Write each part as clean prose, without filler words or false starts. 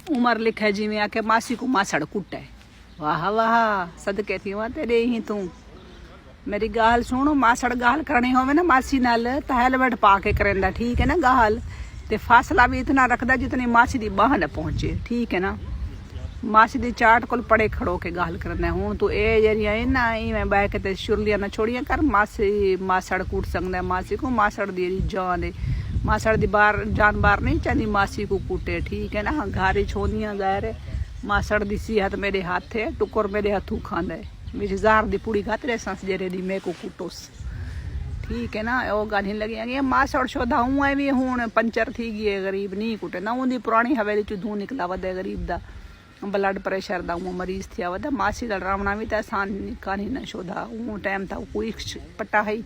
उमर लिखे जिमें आके मासी को मासड़ कुटे। वाह वाह सदके थी वहाँ तेरे ही तू। मेरी गाल सुनो, मासड़ गाल करनी होवे ना मासी नाल तो हेलमेट पा के करेंदा, ठीक है ना। गाल ते फासला भी इतना रखदा जितनी मासी दी बाह न पहुंचे, ठीक है ना। मासी दी चाट कोल पड़े खड़ो के गाल करना। हूँ तू ए जरिया है ना इवें बह के ते शुरलियां ना छोड़िया कर। मासी मासड़ कूट सकदा मासी को, मासड़ दी जान है। मासड़ दी बार जान बार नहीं चाहती मासी को कूटे, ठीक है ना। घारी छोंदियां गैर मासड़ दी सेहत मेरे हाथ है, टुकर मेरे हाथों खांदा है। मेरी जार दी पूरी खाते सांस जेरे दी मैं को कूटोस, ठीक है ना। वो गल ही लगी मासड़ शोधा हूँ भी हूँ पंचर थी गई गरीब नहीं कुटे ना। उनकी पुरानी हवेली चो धू निकला वधे गरीब दा ब्लड प्रेशर दा वो मरीज थिया वधा। मासी दा डरावना भी तो आसान कहानी न शोधा। वो टाइम था कोई पट्टा है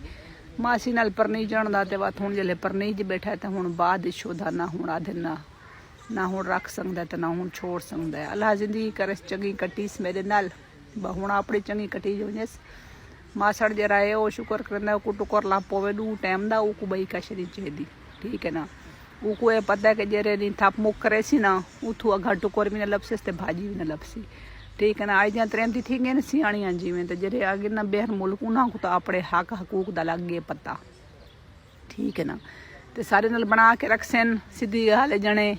मासी नाल पर नहीं जानदा ते बात हूँ जल्ले पर नहीं जी बैठा तो हूँ बाद शोधा ना हूँ आधे ना हूँ रख सकदा ते ना हूँ छोड़ सकदा है। अल्लाह जिंदगी करे चंगी कटीस मेरे नाल हूँ अपनी चंगी कटी जोनेस। मासड़ जरा है वो शुक्र करना को टुकर ला पोवे डू टाइम दा को बई कशरी चाहिए, ठीक है ना। वो ये पता है कि जरे नहीं थप मुक करे सी ना उथू अघा टुकर भी न लपसे ते भाजी भी न लपसी, ठीक है ना। आज त्रेंती थी गए न सियाणियां जिमें तो जरे आगे ना बेहर मुल्क उन्होंने को तो अपने हक हकूक दा लग गए पता, ठीक है ना। तो सारे नाल बना के रख सन सीधी हाले जने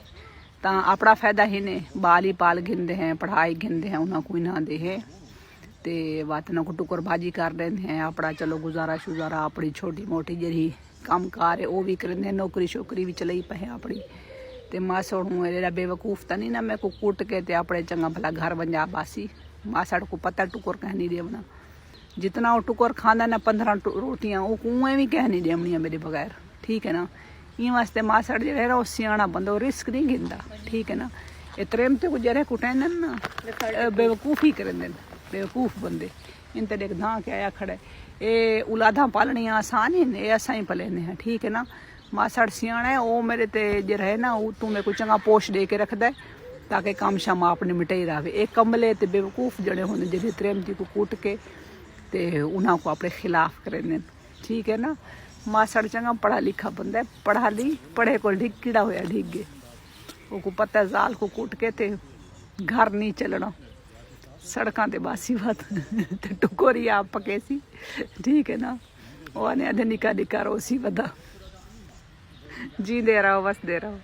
तो अपना फायदा ही ने। बाल ही पाल गिनते हैं, पढ़ाई गिनते हैं, उन्हें कोई ना दे है ते बात ना को टुकर भाजी कर देते हैं। अपना चलो गुजारा शुजारा अपनी छोटी मोटी जरी काम कार है वो भी करेंगे, नौकरी शोकरी भी चलाई पे अपनी। ते मासड़ हूँ एरा बेवकूफ़ तो नहीं ना मैं को कूट के ते अपने चंगा भला घर बन जा बासी। मासड़ को पता टुकर कह नहीं देवना, जितना वो टुकर खाना ना 15 रोटियाँ वो कुएँ भी कह नहीं देवनिया मेरे बगैर, ठीक है ना। इन वास्ते मासड़ जो है सियाणा बंदो रिस्क नहीं गिनता, ठीक है ना। ये त्रेमते को जरे कुटें ना बेवकूफ़ ही करें बेवकूफ़ बंदे। इन ते देख धाँ के आया खड़े ये उलादा पालनियाँ आसान ही ने ऐसा ही पलेने हैं, ठीक है ना। मासड़ सियाणा है वो मेरे ते जो है ना वो तू मेरे को चंगा पोष दे के रख दे ताकि काम शाम अपने मिटाई रहे। एक कमले ते बेवकूफ़ जड़े होने जिन्हें त्रेमती को कूट के ते उन्हों को अपने खिलाफ करें, ठीक है ना। मासड़ चंगा पढ़ा लिखा बंदा है, पढ़ा ली पढ़े को ढिग कीड़ा होया ढिग गए। वो को पता जाल को कूट के ते घर नहीं चलना, सड़कों ते बासी बात ते टुकोरी आप पके सी, ठीक है ना। वो ने अधे निका निका रोसी बदा जी दे रहा हो बस दे रहा हो।